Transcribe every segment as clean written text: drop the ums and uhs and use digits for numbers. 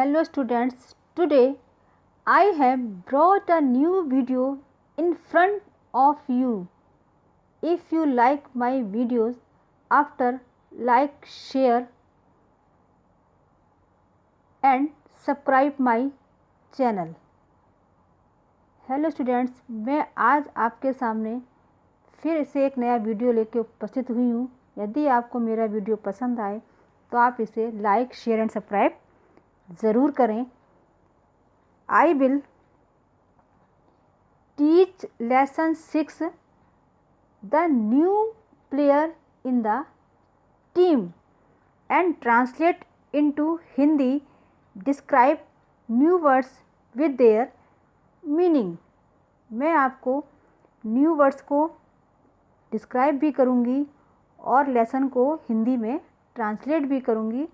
Hello students, today I have brought a new video in front of you. If you like my videos, after like, share and subscribe my channel. Hello students, मैं आज आपके सामने फिर से एक नया video लेके उपस्थित हुई हूँ। यदि आपको मेरा वीडियो पसंद आए तो आप इसे लाइक, शेयर एंड सब्सक्राइब ज़रूर करें। I will teach lesson 6 the new player in the team and translate into Hindi, describe new words with their meaning. मैं आपको न्यू वर्ड्स को डिस्क्राइब भी करूँगी और लेसन को हिंदी में ट्रांसलेट भी करूँगी।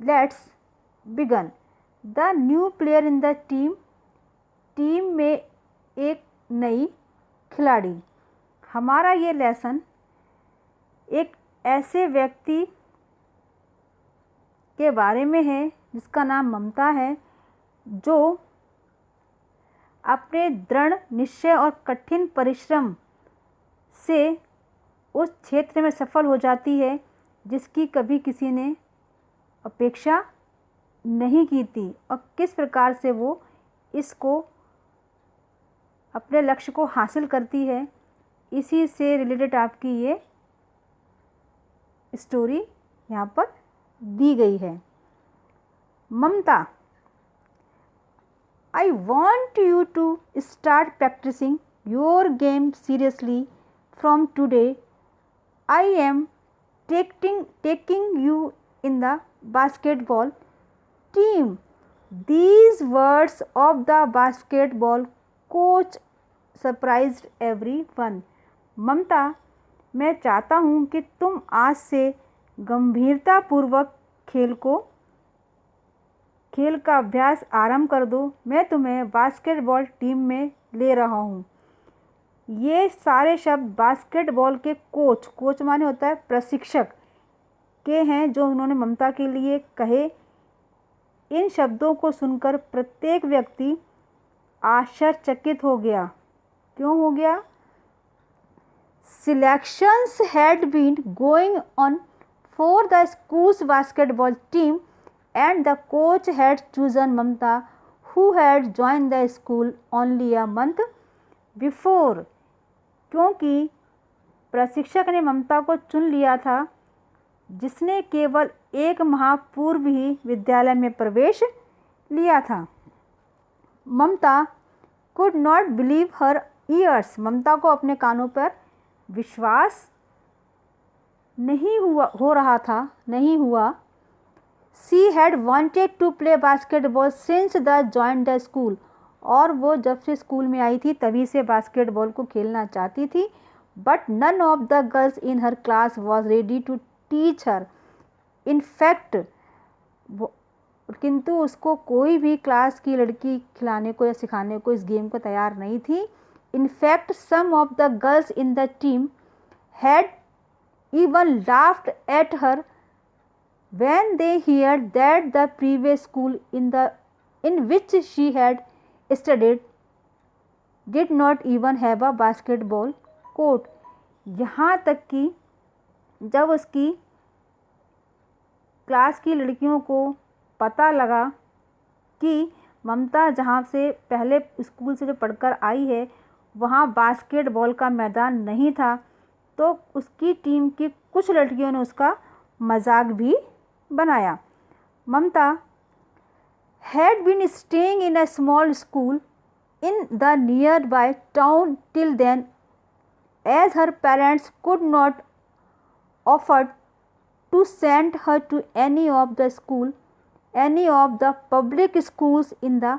Let's begin. The new player in the team, team में एक नई खिलाड़ी। हमारा ये लेसन एक ऐसे व्यक्ति के बारे में है जिसका नाम ममता है, जो अपने दृढ़ निश्चय और कठिन परिश्रम से उस क्षेत्र में सफल हो जाती है जिसकी कभी किसी ने अपेक्षा नहीं की थी, और किस प्रकार से वो इसको अपने लक्ष्य को हासिल करती है, इसी से रिलेटेड आपकी ये स्टोरी यहाँ पर दी गई है। ममता, I want you to start practicing your game seriously from today. I am taking you in the basketball team. These words of the basketball coach surprised everyone. ममता, मैं चाहता हूँ कि तुम आज से गंभीरतापूर्वक खेल का अभ्यास आरंभ कर दो। मैं तुम्हें बास्केटबॉल टीम में ले रहा हूँ। ये सारे शब्द बास्केटबॉल के कोच माने होता है प्रशिक्षक के हैं, जो उन्होंने ममता के लिए कहे। इन शब्दों को सुनकर प्रत्येक व्यक्ति आश्चर्यचकित हो गया। क्यों हो गया? Selections had been going on for the school's basketball team and the coach had chosen Mamta, who had joined the school only a month before. क्योंकि प्रशिक्षक ने ममता को चुन लिया था, जिसने केवल एक माह पूर्व ही विद्यालय में प्रवेश लिया था। ममता could not believe her ears. ममता को अपने कानों पर विश्वास नहीं हुआ। She had wanted to play basketball since the joined the school. और वो जब से स्कूल में आई थी तभी से बास्केटबॉल को खेलना चाहती थी। But none of the girls in her class was ready to teach her. In fact, किंतु उसको कोई भी क्लास की लड़की खिलाने को या सिखाने को इस गेम को तैयार नहीं थी। In fact, some of the girls in the team had even laughed at her when they heard that the previous school in which she had studied did not even have a basketball court. यहाँ तक कि जब उसकी class की लड़कियों को पता लगा कि ममता जहाँ से पहले स्कूल से जो पढ़कर आई है वहाँ बास्केटबॉल का मैदान नहीं था, तो उसकी टीम की कुछ लड़कियों ने उसका मजाक भी बनाया। ममता had been staying in a small school in the nearby town till then, as her parents could not afford to send her to any of the public schools in the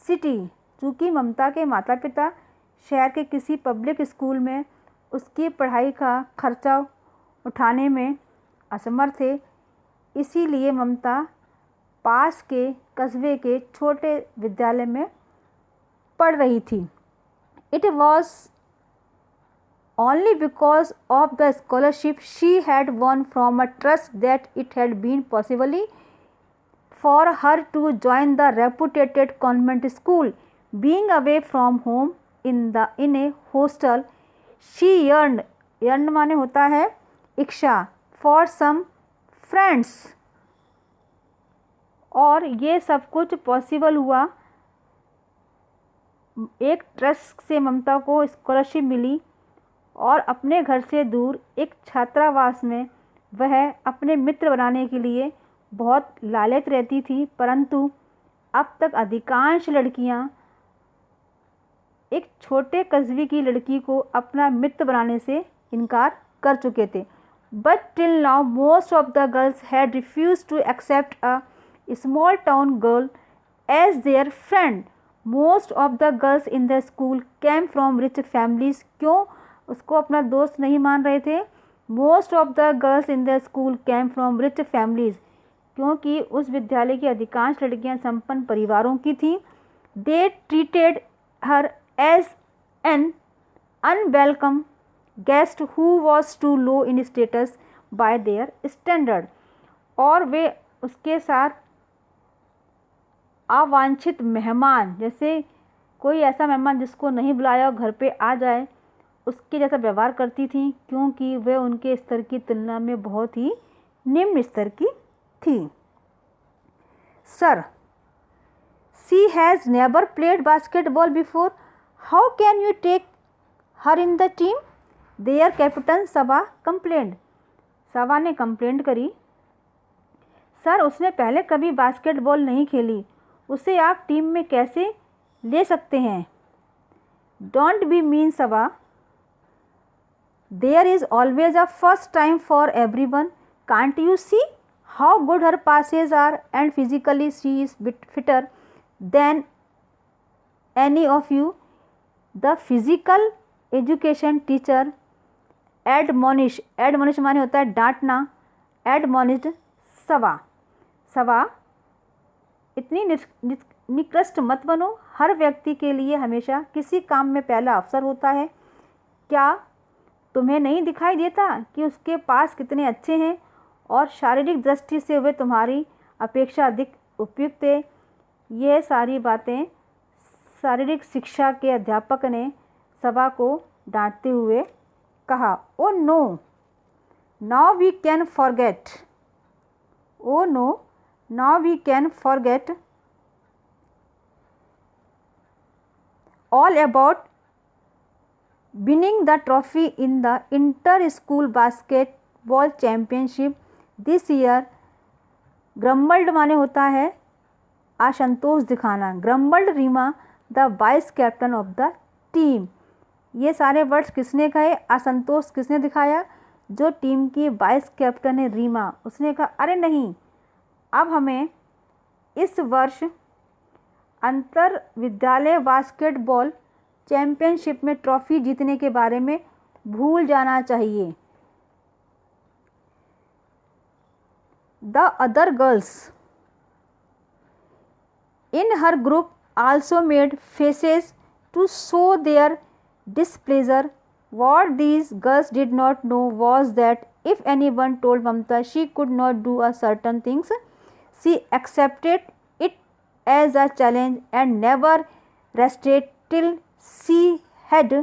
city. चूँकि ममता के माता पिता शहर के किसी public school में उसकी पढ़ाई का खर्चा उठाने में असमर्थ थे, इसीलिए ममता पास के कस्बे के छोटे विद्यालय में पढ़ रही थी। It was only because of the scholarship she had won from a trust that it had been possible for her to join the reputed convent school. Being away from home in a hostel, she yearned माने होता है इच्छा, for some friends. और ये सब कुछ possible हुआ, एक ट्रस्ट से ममता को स्कॉलरशिप मिली और अपने घर से दूर एक छात्रावास में वह अपने मित्र बनाने के लिए बहुत लालच रहती थी, परंतु अब तक अधिकांश लड़कियां एक छोटे कस्बे की लड़की को अपना मित्र बनाने से इनकार कर चुके थे. But till now most of the girls had refuse to accept a small town girl as their friend. Most of the girls in the school came from rich families. क्यों उसको अपना दोस्त नहीं मान रहे थे? Most of the girls in the school came from rich families, क्योंकि उस विद्यालय की अधिकांश लड़कियां संपन्न परिवारों की थीं. They treated her as an unwelcome guest who was too low in status by their standard. और वे उसके साथ अवांछित मेहमान, जैसे कोई ऐसा मेहमान जिसको नहीं बुलाया और घर पे आ जाए, उसके जैसा व्यवहार करती थी, क्योंकि वे उनके स्तर की तुलना में बहुत ही निम्न स्तर की थी. Sir, she has never played basketball before, how can you take her in the team? Their captain Saba complaint. Saba ने कंप्लेंट करी, सर उसने पहले कभी बास्केटबॉल नहीं खेली, उसे आप टीम में कैसे ले सकते हैं? Don't be mean Saba, there is always a first time for everyone. Can't you see how good her passes are, and physically she is bit fitter than any of you. The physical education teacher admonish माने होता है डांटना, admonished सबा इतनी निकृष्ट मत बनो. हर व्यक्ति के लिए हमेशा किसी काम में पहला अवसर होता है. क्या तुम्हें नहीं दिखाई देता कि उसके पास कितने अच्छे हैं और शारीरिक दृष्टि से वे तुम्हारी अपेक्षा अधिक उपयुक्त है? यह सारी बातें शारीरिक शिक्षा के अध्यापक ने सबा को डांटते हुए कहा. Oh no, now we can forget. Oh no, now we can forget all about winning the trophy in the inter-school basketball championship this year. grumbled माने होता है असंतोष दिखाना. grumbled Reema the vice captain of the team. ये सारे words किसने कहे? असंतोष किसने दिखाया? जो टीम की वाइस कैप्टन है रीमा, उसने कहा अरे नहीं, अब हमें इस वर्ष अंतर विद्यालय बास्केटबॉल चैंपियनशिप में ट्रॉफी जीतने के बारे में भूल जाना चाहिए. The other girls in her group also made faces to show their displeasure. What these girls did not know was that if anyone told Mamta she could not do a certain things, she accepted it as a challenge and never rested till she had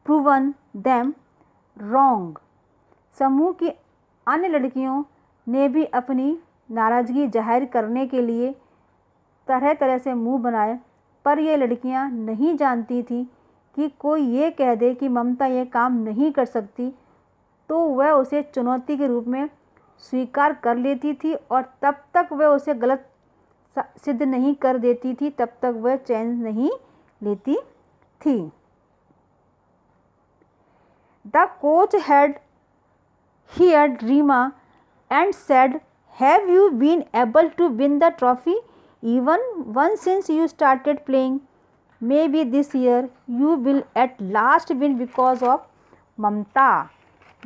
proven them wrong. समूह की अन्य लड़कियों ने भी अपनी नाराज़गी जाहिर करने के लिए तरह तरह से मुंह बनाए, पर ये लड़कियां नहीं जानती थी कि कोई ये कह दे कि ममता ये काम नहीं कर सकती तो वह उसे चुनौती के रूप में स्वीकार कर लेती थी, और तब तक वह उसे गलत सिद्ध नहीं कर देती थी तब तक वह चैन नहीं लेती थी. The coach had heard Reema and said, have you been able to win the trophy even once since you started playing? Maybe this year you will at last win because of Mamta.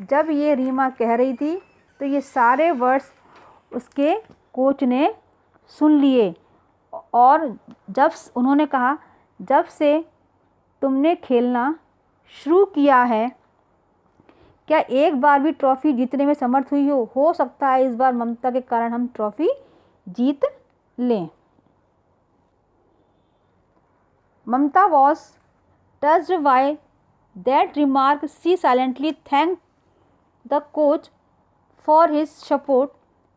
जब ये रीमा कह रही थी तो ये सारे words उसके coach ने सुन लिए, और जब उन्होंने कहा जब से तुमने खेलना शुरू किया है क्या एक बार भी ट्रॉफ़ी जीतने में समर्थ हुई हो सकता है इस बार ममता के कारण हम ट्रॉफ़ी जीत लें। Mamata was touched by that remark. She silently thanked the coach for his support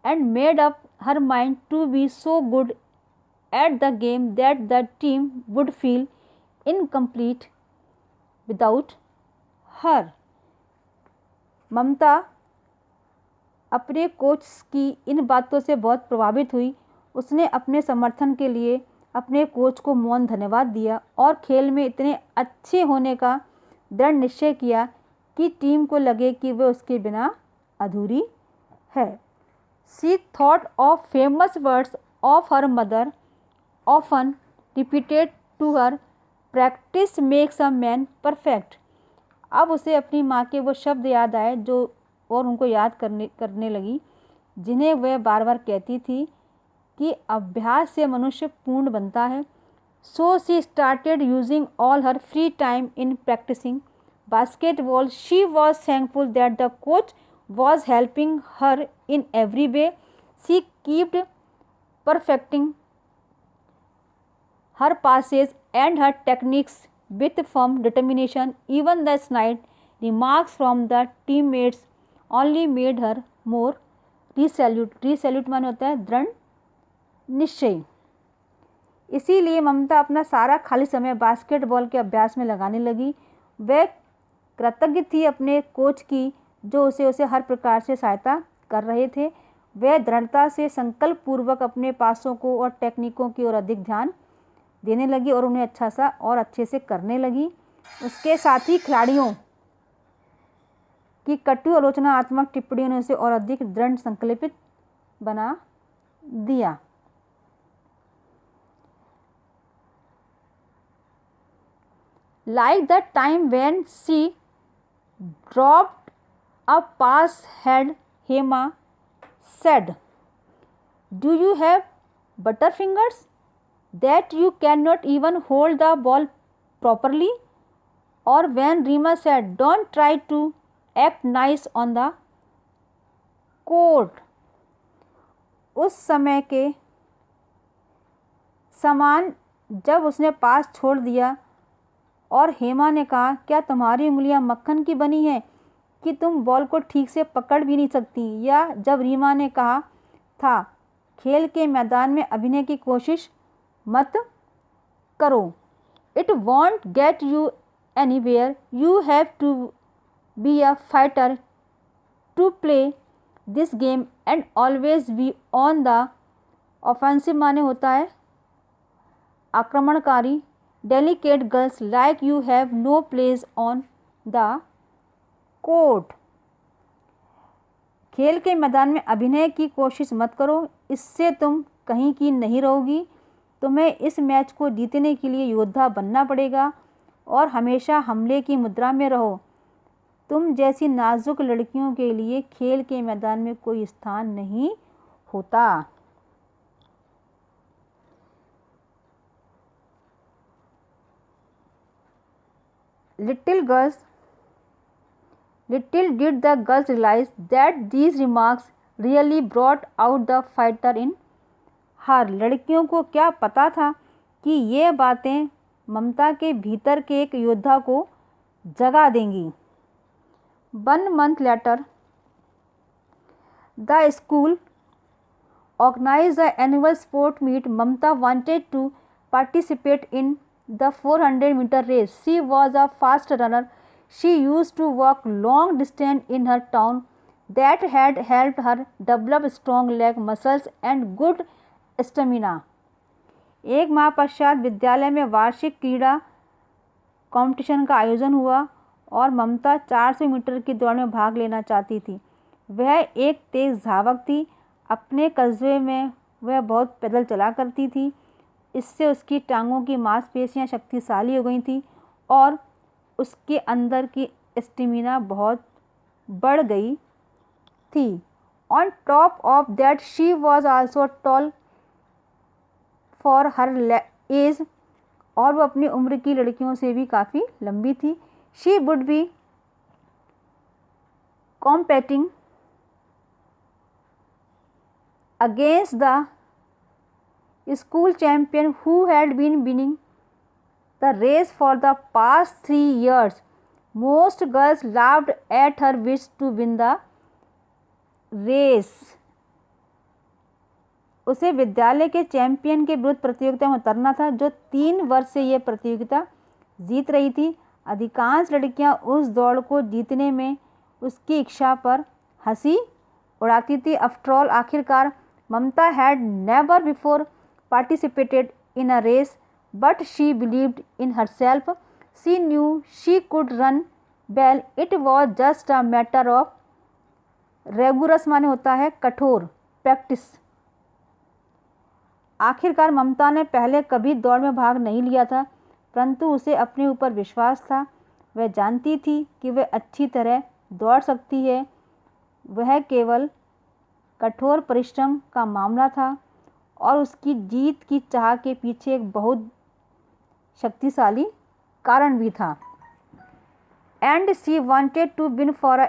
and made up her mind to be so good at the game that the team would feel incomplete without her. Mamata अपने coach की इन बातों से बहुत प्रभावित हुई। उसने अपने समर्थन के लिए अपने कोच को मौन धन्यवाद दिया और खेल में इतने अच्छे होने का दृढ़ निश्चय किया कि टीम को लगे कि वह उसके बिना अधूरी है। She thought of famous words of her mother often repeated to her, practice makes a man perfect. अब उसे अपनी माँ के वो शब्द याद आए जो और उनको याद करने लगी, जिन्हें वह बार बार कहती थी कि अभ्यास से मनुष्य पूर्ण बनता है। So she started using all her free time in practising basketball. She was thankful that the coach was helping her in every way. She keeped perfecting her passes and her techniques with firm determination. Even the snide remarks from the teammates only made her more resolute. resolute माने होता है दृढ़ निश्चय। इसीलिए ममता अपना सारा खाली समय बास्केटबॉल के अभ्यास में लगाने लगी। वह कृतज्ञ थी अपने कोच की जो उसे हर प्रकार से सहायता कर रहे थे। वह दृढ़ता से संकल्प पूर्वक अपने पासों को और टेक्निकों की ओर अधिक ध्यान देने लगी और उन्हें अच्छा सा और अच्छे से करने लगी। उसके साथ ही खिलाड़ियों की कटु आलोचनात्मक टिप्पणियों ने उसे और अधिक दृढ़ संकल्पित बना दिया। Like the time when she dropped a pass, had Hema said, "Do you have butterfingers that you cannot even hold the ball properly?" Or when Rima said, "Don't try to act nice on the court." उस समय के समान जब उसने पास छोड़ दिया और हेमा ने कहा, "क्या तुम्हारी उंगलियां मक्खन की बनी हैं कि तुम बॉल को ठीक से पकड़ भी नहीं सकती?" या जब रीमा ने कहा था, "खेल के मैदान में अभिनय की कोशिश मत करो, it won't get you anywhere, you have to be a fighter to play this game and always be on the offensive" माने होता है आक्रमणकारी। "Delicate girls like you have no place on the court." खेल के मैदान में अभिनय की कोशिश मत करो, इससे तुम कहीं की नहीं रहोगी। तुम्हें इस मैच को जीतने के लिए योद्धा बनना पड़ेगा और हमेशा हमले की मुद्रा में रहो। तुम जैसी नाजुक लड़कियों के लिए खेल के मैदान में कोई स्थान नहीं होता। Little did the girls realize that these remarks really brought out the fighter in her. लड़कियों को क्या पता था कि ये बातें ममता के भीतर के एक योद्धा को जगा देंगी। 1 month later, the school organized the annual sport meet. Mamta wanted to participate in the 400-meter race. She was a fast runner. She used to walk long distance in her town. That had helped her develop strong leg muscles and good stamina. एक माह पश्चात विद्यालय में वार्षिक क्रीड़ा competition का आयोजन हुआ और ममता 400 मीटर की दौड़ में भाग लेना चाहती थी। वह एक तेज धावक थी। अपने कस्बे में वह बहुत पैदल चला करती थी। इससे उसकी टांगों की मांसपेशियां शक्तिशाली हो गई थी और उसके अंदर की स्टेमिना बहुत बढ़ गई थी। On top of that she was also tall for her age, और वो अपनी उम्र की लड़कियों से भी काफ़ी लंबी थी। She would be competing against the school champion who had been winning the race for the past 3 years. Most girls laughed at her wish to win the race. उसे विद्यालय के चैंपियन के विरुद्ध प्रतियोगिता में उतरना था जो 3 वर्ष से यह प्रतियोगिता जीत रही थी। अधिकांश लड़कियां उस दौड़ को जीतने में उसकी इच्छा पर हंसी उड़ाती थी। आफ्टर ऑल, आखिरकार Mamata had never before participated in a race, but she believed in herself. She knew she could run well. It was just a matter of rigorous माने होता है कठोर प्रैक्टिस। आखिरकार ममता ने पहले कभी दौड़ में भाग नहीं लिया था, परंतु उसे अपने ऊपर विश्वास था। वह जानती थी कि वह अच्छी तरह दौड़ सकती है। वह केवल कठोर परिश्रम का मामला था और उसकी जीत की चाह के पीछे एक बहुत शक्तिशाली कारण भी था। And she wanted to win for a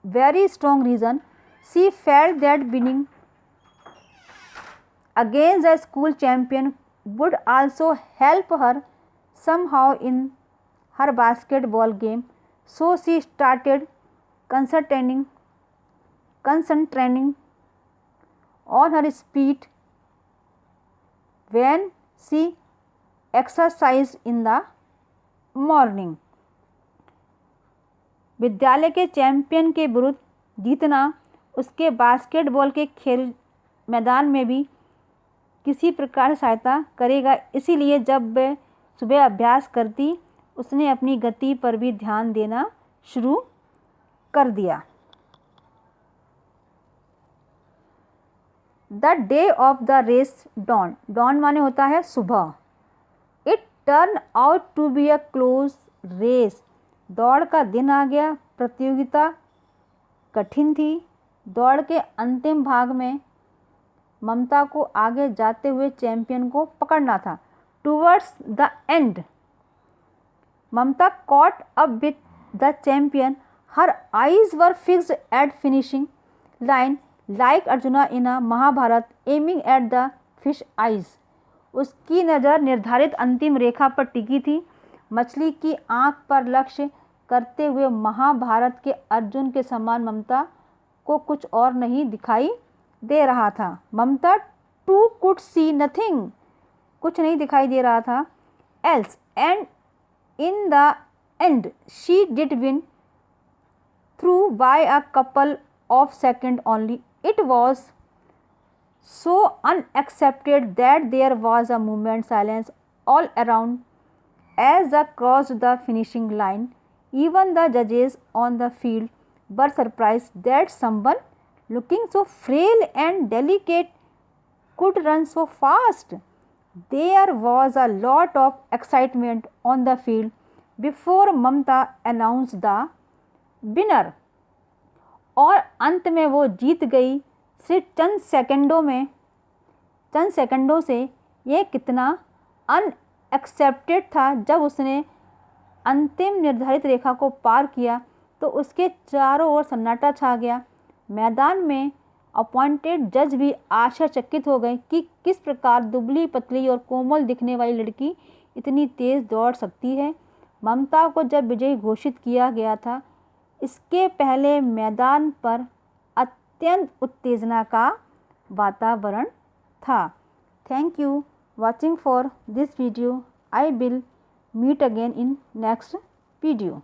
very strong reason. She felt that winning against the school champion would also help her somehow in her basketball game. So she started concentrating on her speed when she exercised in the morning. विद्यालय के champion के विरुद्ध जीतना उसके basketball के खेल मैदान में भी किसी प्रकार सहायता करेगा। इसीलिए जब वह सुबह अभ्यास करती, उसने अपनी गति पर भी ध्यान देना शुरू कर दिया। The day of the race dawn. Dawn माने होता है सुबह। It turn out to be a close race. दौड़ का दिन आ गया। प्रतियोगिता कठिन थी। दौड़ के अंतिम भाग में ममता को आगे जाते हुए चैंपियन को पकड़ना था। Towards the end Mamta caught up with the champion. Her eyes were fixed at finishing line like Arjuna in a Mahabharata aiming at the fish eyes. उसकी नज़र निर्धारित अंतिम रेखा पर टिकी थी, मछली की आंख पर लक्ष्य करते हुए। महाभारत के अर्जुन के समान ममता को कुछ और नहीं दिखाई दे रहा था। Mamta too could see nothing. कुछ नहीं दिखाई दे रहा था। Else and in the end she did win through by a couple of second only. It was so unaccepted that there was a moment silence all around as they crossed the finishing line. Even the judges on the field were surprised that someone looking so frail and delicate could run so fast. There was a lot of excitement on the field before Mamta announced the winner. और अंत में वो जीत गई। सिर्फ चंद सेकंडों से ये कितना अनएक्सेप्टेड था। जब उसने अंतिम निर्धारित रेखा को पार किया तो उसके चारों ओर सन्नाटा छा गया। मैदान में अपॉइंटेड जज भी आश्चर्यचकित हो गए कि किस प्रकार दुबली पतली और कोमल दिखने वाली लड़की इतनी तेज़ दौड़ सकती है। ममता को जब विजयी घोषित किया गया था, इसके पहले मैदान पर अत्यंत उत्तेजना का वातावरण था। Thank you watching for this video. I will meet again in next video.